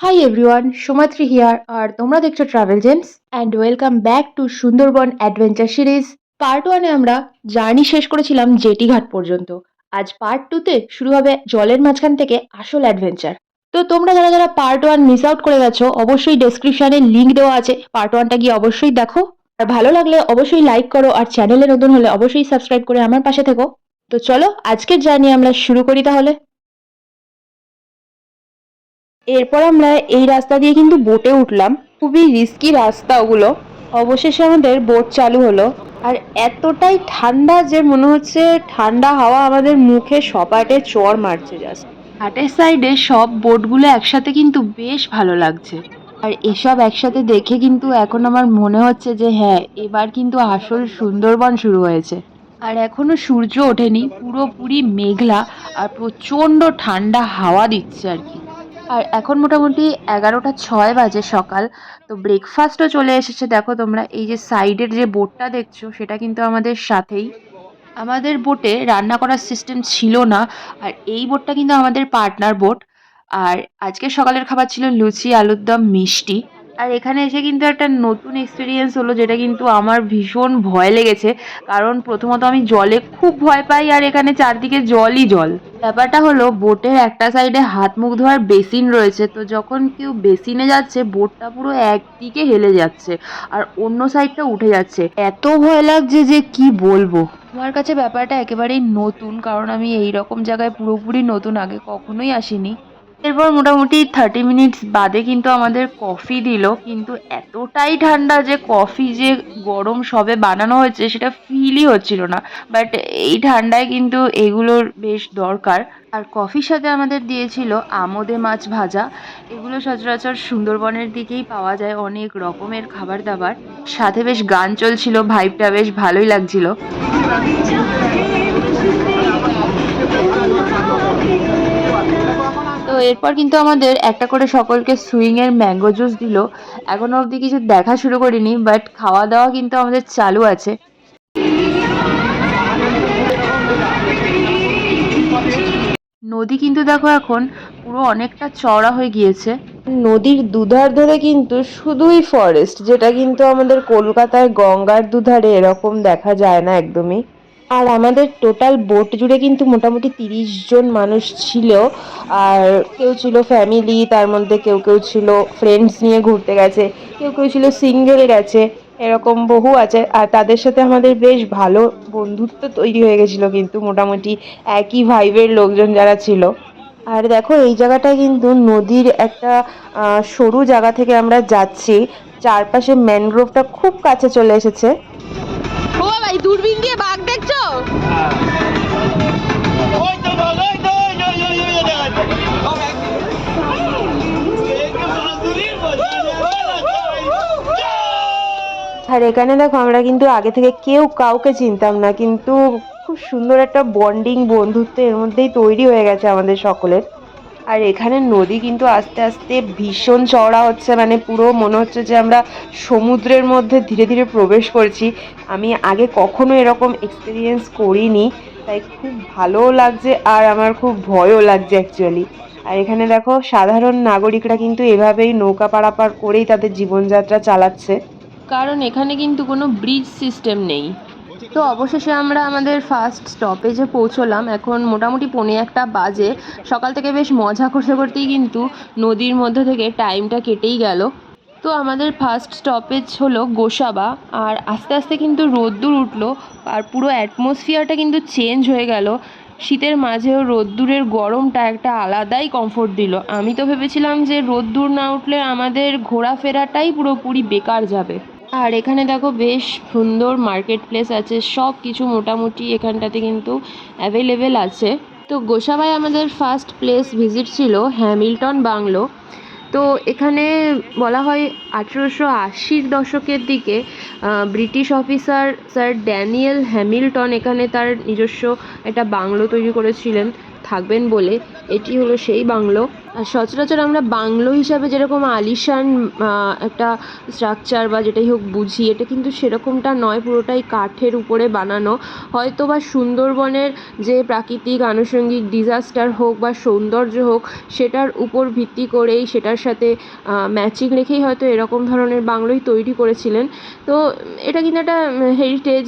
Hi everyone, সোমাত্রি here আর তোমরা দেখছো travel James and welcome back to Sundarban adventure series. Part ওয়ানে আমরা জার্নি শেষ করেছিলাম জেটি ঘাট পর্যন্ত। আজ পার্ট টুতে শুরু হবে জলের মাঝখান থেকে আসল অ্যাডভেঞ্চার। তো তোমরা যারা যারা পার্ট ওয়ান মিস আউট করে গেছো, অবশ্যই ডেসক্রিপশনে লিঙ্ক দেওয়া আছে, পার্ট ওয়ানটা গিয়ে অবশ্যই দেখো। আর ভালো লাগলে অবশ্যই লাইক করো, আর চ্যানেলে নতুন হলে অবশ্যই সাবস্ক্রাইব করে আমার পাশে থেকো। তো চলো আজকের জার্নি আমরা শুরু করি তাহলে। এরপর আমরা এই রাস্তা দিয়ে কিন্তু বোটে উঠলাম, খুবই রিস্কি রাস্তা ওগুলো। অবশেষে আমাদের বোট চালু হলো, আর এতটাই ঠান্ডা যে মনে হচ্ছে ঠান্ডা হাওয়া আমাদের মুখে সপাটে চড় মারছে জাস্ট। ঘাটের সাইডে সব বোটগুলো একসাথে কিন্তু বেশ ভালো লাগছে। আর এসব একসাথে দেখে কিন্তু এখন আমার মনে হচ্ছে যে হ্যাঁ, এবার কিন্তু আসল সুন্দরবন শুরু হয়েছে। আর এখনো সূর্য ওঠেনি, পুরোপুরি মেঘলা আর প্রচণ্ড ঠান্ডা হাওয়া দিচ্ছে আর কি। আর এখন মোটামুটি 11টা 6 বাজে সকাল। তো ব্রেকফাস্টও চলে এসেছে, দেখো তোমরা এই যে সাইডের যে বোটটা দেখছো সেটা কিন্তু আমাদের সাথেই। আমাদের বোটে রান্না করার সিস্টেম ছিল না, আর এই বোটটা কিন্তু আমাদের পার্টনার বোট। আর আজকে সকালের খাবার ছিল লুচি, আলুর দম, মিষ্টি। আর এখানে এসে কিন্তু একটা নতুন এক্সপিরিয়েন্স হলো, যেটা কিন্তু আমার ভীষণ ভয় লেগেছে। কারণ প্রথমত আমি জলে খুব ভয় পাই, আর এখানে চারদিকে জলই জল। ব্যাপারটা হলো, বোটের একটা সাইডে হাত মুখ ধোয়ার বেসিন রয়েছে, তো যখন কেউ বেসিনে যাচ্ছে বোটটা পুরো একদিকে হেলে যাচ্ছে আর অন্য সাইডটা উঠে যাচ্ছে। এত ভয় লাগছে যে কি বলবো। আমার কাছে ব্যাপারটা একেবারেই নতুন, কারণ আমি এই রকম জায়গায় পুরোপুরি নতুন, আগে কখনোই আসিনি। এরপর মোটামুটি 30 মিনিটস বাদে কিন্তু আমাদের কফি দিল, কিন্তু এতটাই ঠান্ডা যে কফি যে গরম সবে বানানো হয়েছে সেটা ফিলই হচ্ছিল না। বাট এই ঠান্ডায় কিন্তু এগুলোর বেশ দরকার। আর কফির সাথে আমাদের দিয়েছিল আমোদে মাছ ভাজা। এগুলো সচরাচর সুন্দরবনের দিকেই পাওয়া যায়, অনেক রকমের খাবার দাবার। সাথে বেশ গান চলছিল, ভাইবটা বেশ ভালোই লাগছিল। তো এরপর কিন্তু আমাদের একটা করে সকলকে সুইংয়ের ম্যাঙ্গো জুস দিল। এখনো অবধি কিছু দেখা শুরু করিনি, বাট খাওয়া দাওয়া কিন্তু আমাদের চালু আছে। নদী কিন্তু দেখো এখন পুরো অনেকটা চওড়া হয়ে গিয়েছে। নদীর দুধার ধরে কিন্তু শুধুই ফরেস্ট, যেটা কিন্তু আমাদের কলকাতায় গঙ্গার দুধারে এরকম দেখা যায় না একদমই। আর আমাদের টোটাল বোট জুড়ে কিন্তু মোটামুটি 30 জন মানুষ ছিল। আর কেউ ছিল ফ্যামিলি, তার মধ্যে কেউ কেউ ছিল ফ্রেন্ডস নিয়ে ঘুরতে গেছে, কেউ কেউ ছিল সিঙ্গেল গেছে, এরকম বহু আছে। আর তাদের সাথে আমাদের বেশ ভালো বন্ধুত্ব তৈরি হয়ে গেছিলো কিন্তু, মোটামুটি একই ভাইবের লোকজন যারা ছিল। আর দেখো এই জায়গাটা কিন্তু নদীর একটা সরু জায়গা থেকে আমরা যাচ্ছি, চারপাশে ম্যানগ্রোভটা খুব কাছে চলে এসেছে। ও ভাই, দূরবীন দিয়ে বাঘ দেখছো? আর এখানে দেখো আমরা কিন্তু আগে থেকে কেউ কাউকে চিনতাম না, কিন্তু খুব সুন্দর একটা বন্ডিং বন্ধুত্ব এর মধ্যেই তৈরি হয়ে গেছে আমাদের সকলের। আর এখানে নদী কিন্তু আস্তে আস্তে ভীষণ চওড়া হচ্ছে, মানে পুরো মনে হচ্ছে যে আমরা সমুদ্রের মধ্যে ধীরে ধীরে প্রবেশ করছি। আমি আগে কখনো এরকম এক্সপিরিয়েন্স করিনি, তাই খুব ভালোও লাগছে আর আমার খুব ভয়ও লাগছে অ্যাকচুয়ালি। আর এখানে দেখো সাধারণ নাগরিকরা কিন্তু এভাবেই নৌকা পারাপার করেই তাদের জীবনযাত্রা চালাচ্ছে, কারণ এখানে কিন্তু কোনো ব্রিজ সিস্টেম নেই। তো অবশেষে আমরা আমাদের ফার্স্ট স্টপেজে পৌঁছলাম। এখন মোটামুটি 1:45 বাজে। সকাল থেকে বেশ মজা করতে করতেই কিন্তু নদীর মধ্যে থেকে টাইমটা কেটেই গেল। তো আমাদের ফার্স্ট স্টপেজ হলো গোসাবা। আর আস্তে আস্তে কিন্তু রোদ্দুর উঠলো, আর পুরো অ্যাটমসফিয়ারটা কিন্তু চেঞ্জ হয়ে গেল। শীতের মাঝেও রোদ্দুরের গরমটা একটা আলাদাই কমফোর্ট দিল। আমি তো ভেবেছিলাম যে রোদ্দুর না উঠলে আমাদের ঘোরাফেরাটাই পুরোপুরি বেকার যাবে। আর এখানে দেখো বেশ সুন্দর মার্কেট প্লেস আছে, সব কিছু মোটামুটি এখানটাতে কিন্তু অ্যাভেলেবেল আছে। তো গোসাবায় আমাদের ফার্স্ট প্লেস ভিজিট ছিল হ্যামিল্টন বাংলো। তো এখানে বলা হয় 1880-র দশকের দিকে British officer sir Daniel Hamilton এখানে তার নিজস্ব একটা বাংলো তৈরি করেছিলেন থাকবেন বলে। এটি হলো সেই বাংলো। আর সচরাচর আমরা বাংলো হিসাবে যেরকম আলিশান একটা স্ট্রাকচার বা যেটাই হোক বুঝি, এটা কিন্তু সেরকমটা নয়, পুরোটাই কাঠের উপরে বানানো। হয়তো বা সুন্দরবনের যে প্রাকৃতিক আনুষঙ্গিক ডিজাস্টার হোক বা সৌন্দর্য হোক, সেটার উপর ভিত্তি করেই, সেটার সাথে ম্যাচিং রেখেই হয়তো এরকম ধরনের বাংলোই তৈরি করেছিলেন। তো এটা কিন্তু একটা হেরিটেজ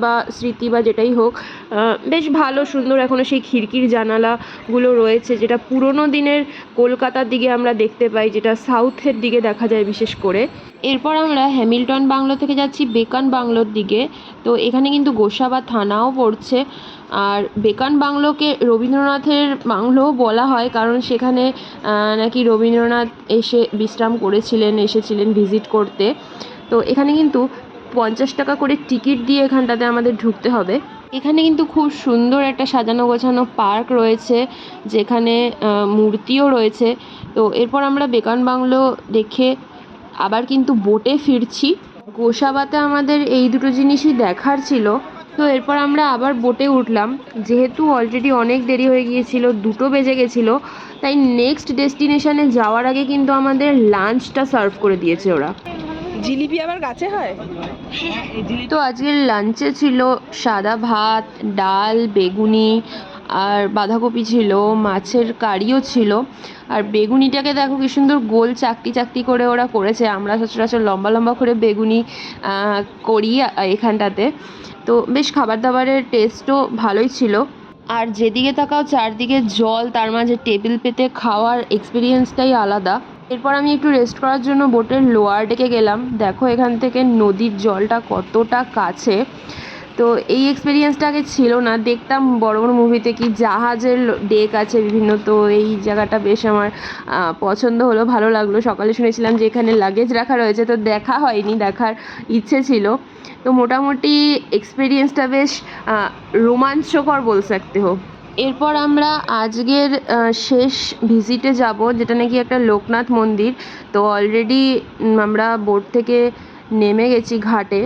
বা স্মৃতি বা যেটাই হোক, বেশ ভালো সুন্দর। এখনও সেই খিড়কির জানালাগুলো রয়েছে, যেটা পুরোনো দিনের কলকাতার দিকে আমরা দেখতে পাই, যেটা সাউথের দিকে দেখা যায় বিশেষ করে। এরপর আমরা হ্যামিল্টন বাংলো থেকে যাচ্ছি বেকন বাংলোর দিকে। তো এখানে কিন্তু গোসাবা থানাও পড়ছে। আর বেকন বাংলোকে রবীন্দ্রনাথের বাংলোও বলা হয়, কারণ সেখানে নাকি রবীন্দ্রনাথ এসে বিশ্রাম করেছিলেন, এসেছিলেন ভিজিট করতে। তো এখানে কিন্তু 50 টাকা করে টিকিট দিয়ে এখানটাতে আমাদের ঢুকতে হবে। এখানে কিন্তু খুব সুন্দর একটা সাজানো গোছানো পার্ক রয়েছে, যেখানে মূর্তিও রয়েছে। তো এরপর আমরা বেকন বাংলো দেখে আবার কিন্তু বোটে ফিরছি। গোসাবাতে আমাদের এই দুটো জিনিসই দেখার ছিল। তো এরপর আমরা আবার বোটে উঠলাম। যেহেতু অলরেডি অনেক দেরি হয়ে গিয়েছিল, 2টো বেজে গেছিলো, তাই নেক্সট ডেস্টিনেশনে যাওয়ার আগে কিন্তু আমাদের লাঞ্চটা সার্ভ করে দিয়েছে ওরা। জিলিপি আবার গাছে হয়। তো আজকের লাঞ্চে ছিল সাদা ভাত, ডাল, বেগুনি আর বাঁধাকপি ছিল, মাছের কারিও ছিল। আর বেগুনিটাকে দেখো কি সুন্দর গোল চাকতি চাকতি করে ওরা করেছে। আমরা সচরাচর লম্বা লম্বা করে বেগুনি করি এখানটাতে। তো বেশ খাবার দাবারের টেস্টও ভালোই ছিল। আর যেদিকে তাকাও চারদিকে জল, তার মাঝে টেবিল পেতে খাওয়ার এক্সপিরিয়েন্সটাই আলাদা। এরপর আমি একটু রেস্ট করার জন্য বোটের লোয়ার ডেকে গেলাম। দেখো এখান থেকে নদীর জলটা কতটা কাছে। তো এই এক্সপিরিয়েন্সটা আগে ছিল না। দেখতাম বড় বড় মুভিতে কি জাহাজের ডেক আছে বিভিন্ন, তো এই জায়গাটা বেশ আমার পছন্দ হলো, ভালো লাগলো। সকালে শুনেছিলাম যে এখানে লাগেজ রাখা রয়েছে, তো দেখা হয়নি, দেখার ইচ্ছে ছিল। তো মোটামুটি এক্সপিরিয়েন্সটা বেশ রোমাঞ্চকর বল सकते हो। এরপর আমরা আজকের শেষ ভিজিটে যাব, যেটা নাকি একটা লোকনাথ মন্দির। তো অলরেডি আমরা বোট থেকে নেমে গেছি ঘাটে।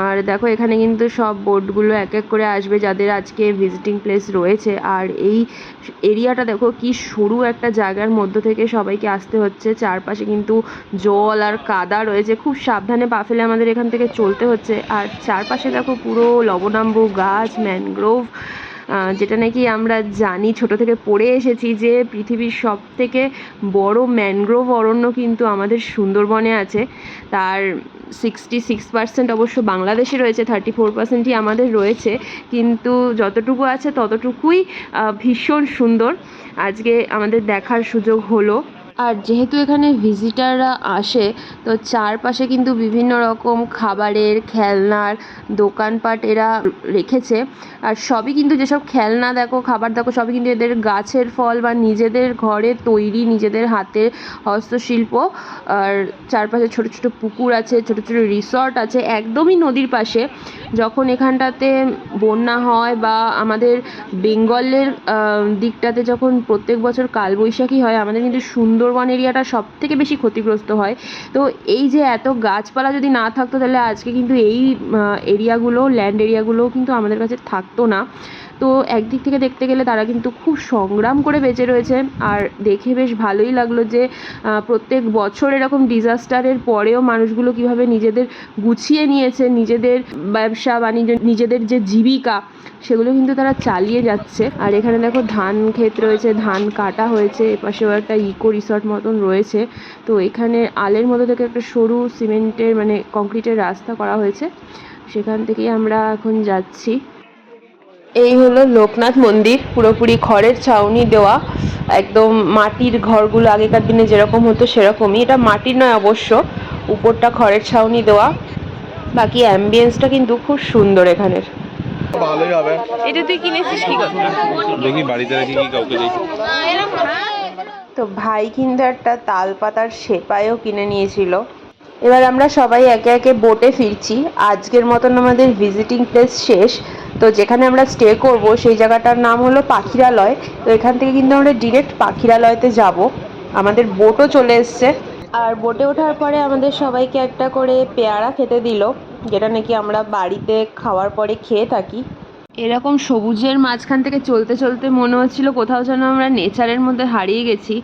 আর দেখো এখানে কিন্তু সব বোটগুলো এক এক করে আসবে, যাদের আজকে ভিজিটিং প্লেস রয়েছে। আর এই এরিয়াটা দেখো কি সরু একটা জায়গার মধ্য থেকে সবাইকে আসতে হচ্ছে। চারপাশে কিন্তু জল আর কাদা রয়েছে, খুব সাবধানে পা ফেলে আমাদের এখান থেকে চলতে হচ্ছে। আর চারপাশে দেখো পুরো লবণাম্বু গাছ, ম্যানগ্রোভ, যেটা নাকি আমরা জানি, ছোট থেকে পড়ে এসেছি যে পৃথিবীর সবথেকে বড় ম্যানগ্রোভ অরণ্য কিন্তু আমাদের সুন্দরবনে আছে। তার 66% অবশ্য বাংলাদেশে রয়েছে, 34%ই আমাদের রয়েছে। কিন্তু যতটুকু আছে ততটুকুই ভীষণ সুন্দর। আজকে আমাদের দেখার সুযোগ হলো। আর যেহেতু এখানে ভিজিটাররা আসে, তো চারপাশে কিন্তু বিভিন্ন রকম খাবারের, খেলনার দোকানপাট এরা রেখেছে। আর সবই কিন্তু, যেসব খেলনা দেখো, খাবার দেখো, সবই কিন্তু এদের গাছের ফল বা নিজেদের ঘরে তৈরি, নিজেদের হাতের হস্তশিল্প। আর চারপাশে ছোট ছোট পুকুর আছে, ছোট ছোট রিসর্ট আছে, একদমই নদীর পাশে। যখন এখানটাতে বন্যা হয় বা আমাদের বেঙ্গলের দিকটাতে যখন প্রত্যেক বছর কালবৈশাখী হয়, আমাদের কিন্তু সুন্দরবন এরিয়াটা সব থেকে বেশি ক্ষতিগ্রস্ত হয়। তো এই যে এত গাছপালা যদি না থাকতো, তাহলে আজকে কিন্তু এই এরিয়াগুলো, ল্যান্ড এরিয়াগুলোও কিন্তু আমাদের কাছে থাকতো না। তো একদিক থেকে দেখতে গেলে তারা কিন্তু খুব সংগ্রাম করে বেঁচে রয়েছে। আর দেখে বেশ ভালোই লাগলো যে প্রত্যেক বছর এরকম ডিজাস্টারের পরেও মানুষগুলো কীভাবে নিজেদের গুছিয়ে নিয়েছে, নিজেদের ব্যবসা বাণিজ্য, নিজেদের যে জীবিকা, সেগুলো কিন্তু তারা চালিয়ে যাচ্ছে। আর এখানে দেখো ধান ক্ষেত রয়েছে, ধান কাটা হয়েছে। এপাশেও একটা ইকো রিসর্ট মতন রয়েছে। তো এখানে আলের মধ্যে থেকে একটা সরু সিমেন্টের মানে কংক্রিটের রাস্তা করা হয়েছে, সেখান থেকেই আমরা এখন যাচ্ছি। এই হলো লোকনাথ মন্দির, পুরোপুরি খড়ের ছাউনি দেওয়া, একদম মাটির ঘরগুলো আগেকার দিনে যেরকম হতো সেরকমই। এটা মাটির নয় অবশ্য, উপরটা খড়ের ছাউনি দেওয়া। বাকি অ্যাম্বিয়েন্সটা কিন্তু খুব সুন্দর এখানের। ভালোই হবে। এটা তুই কিনেছিস কি কথা? দেখি বাড়িতে রাখি কি কাউকে দেখি। তো ভাই কিন্তু একটা তাল পাতার সেপাইও কিনে নিয়েছিল। এবার আমরা সবাই একে একে বোটে ফিরছি। আজকের মতন আমাদের ভিজিটিং প্লেস শেষ। তো যেখানে আমরা স্টে করব সেই জায়গাটার নাম হলো পাখিরালয়। তো এখান থেকে কিন্তু আমরা ডিরেক্ট পাখিরালয়তে যাব। আমাদের বোটও চলে এসছে। আর বোটে ওঠার পরে আমাদের সবাইকে একটা করে পেয়ারা খেতে দিল, যেটা নাকি আমরা বাড়িতে খাওয়ার পরে খেয়ে থাকি। এরকম সবুজের মাঝখান থেকে চলতে চলতে মনে হচ্ছিল কোথাও যেন আমরা নেচারের মধ্যে হারিয়ে গেছি।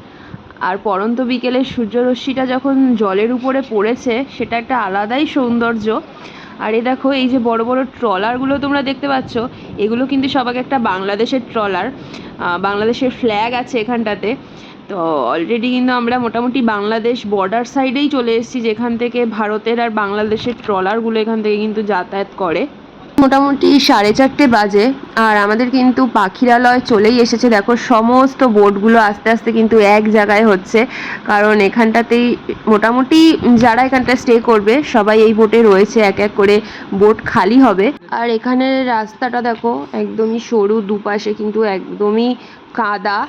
আর পড়ন্ত বিকেলের সূর্যরশ্মিটা যখন জলের উপরে পড়েছে সেটা একটা আলাদাই সৌন্দর্য। আর এই দেখো এই যে বড় বড় ট্রলারগুলো তোমরা দেখতে পাচ্ছ, এগুলো কিন্তু সবাই একটা বাংলাদেশের ট্রলার, বাংলাদেশের ফ্ল্যাগ আছে এখানটাতে। তো অলরেডি কিন্তু আমরা মোটামুটি বাংলাদেশ বর্ডার সাইডেই চলে এসেছি, যেখান থেকে ভারতের আর বাংলাদেশের ট্রলারগুলো এখান থেকে কিন্তু যাতায়াত করে। মোটামুটি 4:30 বাজে আর আমাদের কিন্তু পাখিরালয় চলেই এসেছে। দেখো সমস্ত বোটগুলো আস্তে আস্তে কিন্তু এক জায়গায় হচ্ছে, কারণ এখানটাতেই মোটামুটি যারা এখানটা স্টে করবে সবাই এই বোটে রয়েছে, এক এক করে বোট খালি হবে। আর এখানের রাস্তাটা দেখো একদমই সরু, দুপাশে কিন্তু একদমই কাদা।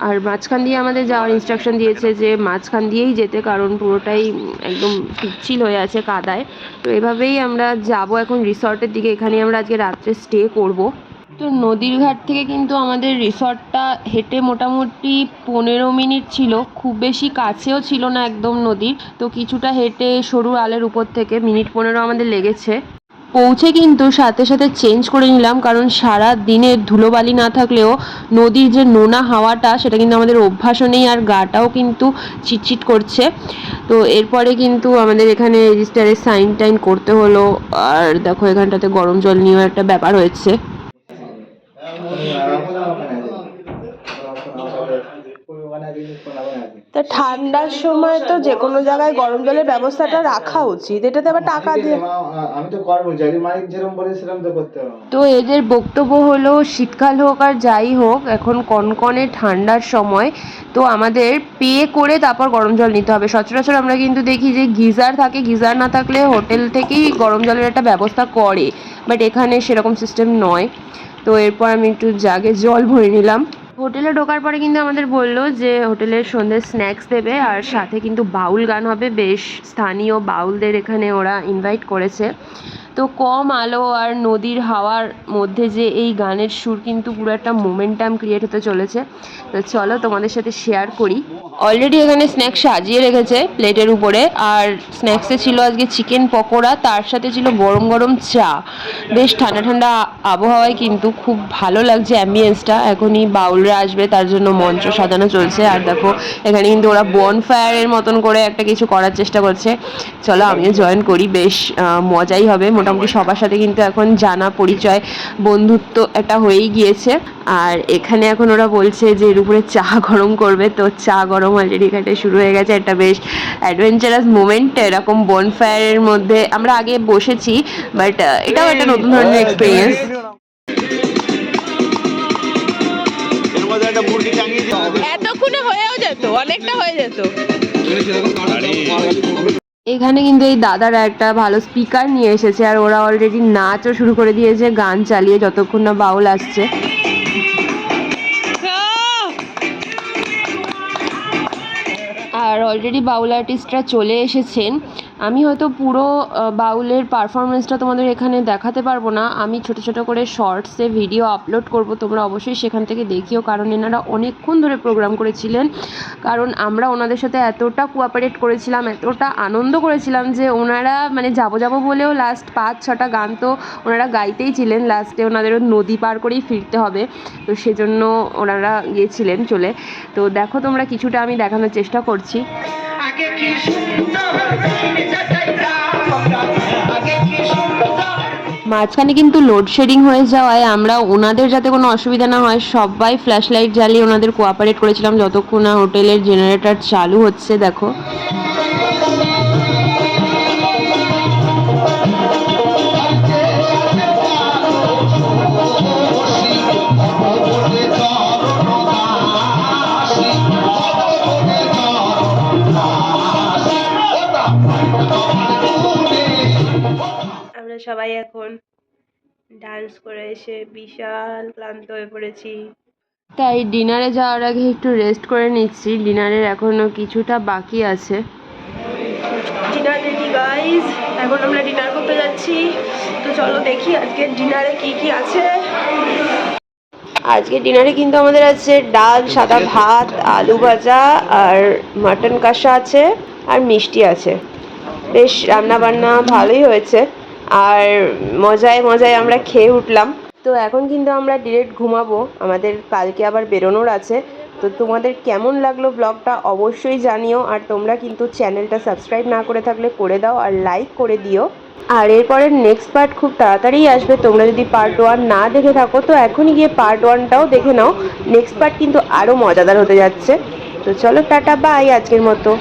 আর মাঝখান দিয়ে আমাদের যাওয়ার ইনস্ট্রাকশন দিয়েছে যে মাঝখান দিয়েই যেতে, কারণ পুরোটাই একদম পিচ্ছিল হয়ে আছে কাদায়। তো এভাবেই আমরা যাব এখন রিসর্টের দিকে, এখানেই আমরা আজকে রাত্রে স্টে করব। তো নদীর ঘাট থেকে কিন্তু আমাদের রিসর্টটা হেঁটে মোটামুটি 15 মিনিট ছিল, খুব বেশি কাছেও ছিল না একদম নদীর। তো কিছুটা হেঁটে সরু আলের উপর থেকে মিনিট 15 আমাদের লেগেছে। পৌঁছে কিন্তু সাথে সাথে চেঞ্জ করে নিলাম, কারণ সারা দিনের ধুলোবালি না থাকলেও নদীর যে নোনা হাওয়াটা সেটা কিন্তু আমাদের অভ্যাসও নেই, আর গাটাও কিন্তু চিটচিট করছে। তো এরপরে কিন্তু আমাদের এখানে রেজিস্টারে সাইন টাইন করতে হলো। আর দেখো এখানটাতে গরম জল নিয়েও একটা ব্যাপার হয়েছে। তা ঠান্ডার সময় তো যে কোনো জায়গায় গরম জলের ব্যবস্থাটা রাখা উচিত, এটাতে আবার টাকা দিয়ে। আমি তো করবো, যদি মালিক যেরকম বলেছিলাম তো করতে হবে। তো এদের বক্তব্য হলো শীতকাল হোক আর যাই হোক, এখন কনকনে ঠান্ডার সময়, তো আমাদের পে করে তারপর গরম জল নিতে হবে। সচরাচর আমরা কিন্তু দেখি যে গিজার থাকে, গিজার না থাকলে হোটেল থেকেই গরম জলের একটা ব্যবস্থা করে, বাট এখানে সেরকম সিস্টেম নয়। তো এরপর আমি একটু জাগে জল ভরে নিলাম। হোটেলে ঢোকার পরে কিন্তু আমাদের বললো যে হোটেলের সন্ধ্যের স্ন্যাক্স দেবে, আর সাথে কিন্তু বাউল গান হবে, বেশ স্থানীয় বাউলদের এখানে ওরা ইনভাইট করেছে। তো কম আলো আর নদীর হাওয়ার মধ্যে যে এই গানের সুর কিন্তু পুরো একটা মোমেন্টাম ক্রিয়েট হতে চলেছে। তো চলো তোমাদের সাথে শেয়ার করি। অলরেডি এখানে স্ন্যাক্স সাজিয়ে রেখেছে প্লেটের উপরে, আর স্ন্যাক্সে ছিল আজকে চিকেন পকোড়া, তার সাথে ছিল গরম গরম চা। বেশ ঠান্ডা ঠান্ডা আবহাওয়ায় কিন্তু খুব ভালো লাগছে অ্যাম্বিয়েন্সটা। এখনই বাউলরা আসবে, তার জন্য মঞ্চ সাজানো চলছে। আর দেখো এখানে কিন্তু ওরা বনফায়ারের মতন করে একটা কিছু করার চেষ্টা করছে। চলো আমিও জয়েন করি, বেশ মজাই হবে। মোটামুটি সবার সাথে কিন্তু এখন জানা পরিচয়, বন্ধুত্ব একটা হয়েই গিয়েছে। আর এখানে এখন ওরা বলছে যে এর উপরে চা গরম করবে, তো চা গরম অলরেডি এখানে শুরু হয়ে গেছে। একটা বেশ অ্যাডভেঞ্চারাস মোমেন্ট। এরকম বনফায়ারের মধ্যে আমরা আগে বসেছি, বাট এটাও একটা নতুন ধরনের এক্সপিরিয়েন্স। এতক্ষণে হয়েও যেত, অনেকটা হয়ে যেত। এখানে কিন্তু এই দাদারা একটা ভালো স্পিকার নিয়ে এসেছে, আর ওরা অলরেডি নাচও শুরু করে দিয়েছে গান চালিয়ে, যতক্ষণ না বাউল আসছে। আর অলরেডি বাউল আর্টিস্টরা চলে এসেছেন। আমি হয়তো পুরো বাউলের পারফরমেন্সটা তোমাদের এখানে দেখাতে পারবো না, আমি ছোট ছোট করে শর্টসে ভিডিও আপলোড করব, তোমরা অবশ্যই সেখান থেকে দেখিও। কারণ এনারা অনেকক্ষণ ধরে প্রোগ্রাম করেছিলেন, কারণ আমরা ওনাদের সাথে এতটা কোঅপারেট করেছিলাম, এতটা আনন্দ করেছিলাম যে ওনারা মানে যাবো যাবো বলেও লাস্ট 5-6টা গান তো ওনারা গাইতেই ছিলেন। লাস্টে ওনাদেরও নদী পার করেই ফিরতে হবে, তো সেজন্য ওনারা গিয়েছিলেন চলে। তো দেখো তোমরা, কিছুটা আমি দেখানোর চেষ্টা করছি। মাঝখানে কিন্তু লোডশেডিং হয়ে যাওয়ায় আমরা ওনাদের যাতে কোনো অসুবিধা না হয় সবাই ফ্ল্যাশ লাইট জ্বালিয়ে ওনাদের কোঅপারেট করেছিলাম যতক্ষণ না হোটেলের জেনারেটর চালু হচ্ছে। দেখো সবাই এখন ডান্স করে এসে বিশাল ক্লান্ত হয়ে পড়েছি, তাই ডিনারে যাওয়ার আগে একটু রেস্ট করে নিচ্ছি। ডিনারের এখনো কিছুটা বাকি আছে। ডিনার রেডি গাইস, এখন আমরা ডিনার করতে যাচ্ছি। তো চলো দেখি আজকে ডিনারে কি কি আছে। আজকে ডিনারে কিন্তু আমাদের আছে ডাল, সাদা ভাত, আলু ভাজা আর মাটন কষা আছে, আর মিষ্টি আছে। বেশ রান্না বান্না ভালোই হয়েছে, আর মজায় মজায় আমরা খেয়ে উঠলাম। তো এখন কিন্তু আমরা ডিরেক্ট ঘুমাবো, আমাদের কালকে আবার বেরোনোর আছে। তো তোমাদের কেমন লাগলো ব্লগটা অবশ্যই জানিও, আর তোমরা কিন্তু চ্যানেলটা সাবস্ক্রাইব না করে থাকলে করে দাও আর লাইক করে দিও। আর এরপরের নেক্সট পার্ট খুব তাড়াতাড়ি আসবে, তোমরা যদি পার্ট 1 না দেখে থাকো তো এখনই গিয়ে পার্ট 1টাও দেখে নাও। নেক্সট পার্ট কিন্তু আরও মজাদার হতে যাচ্ছে। তো চলো টাটা বাই আজকের মতো।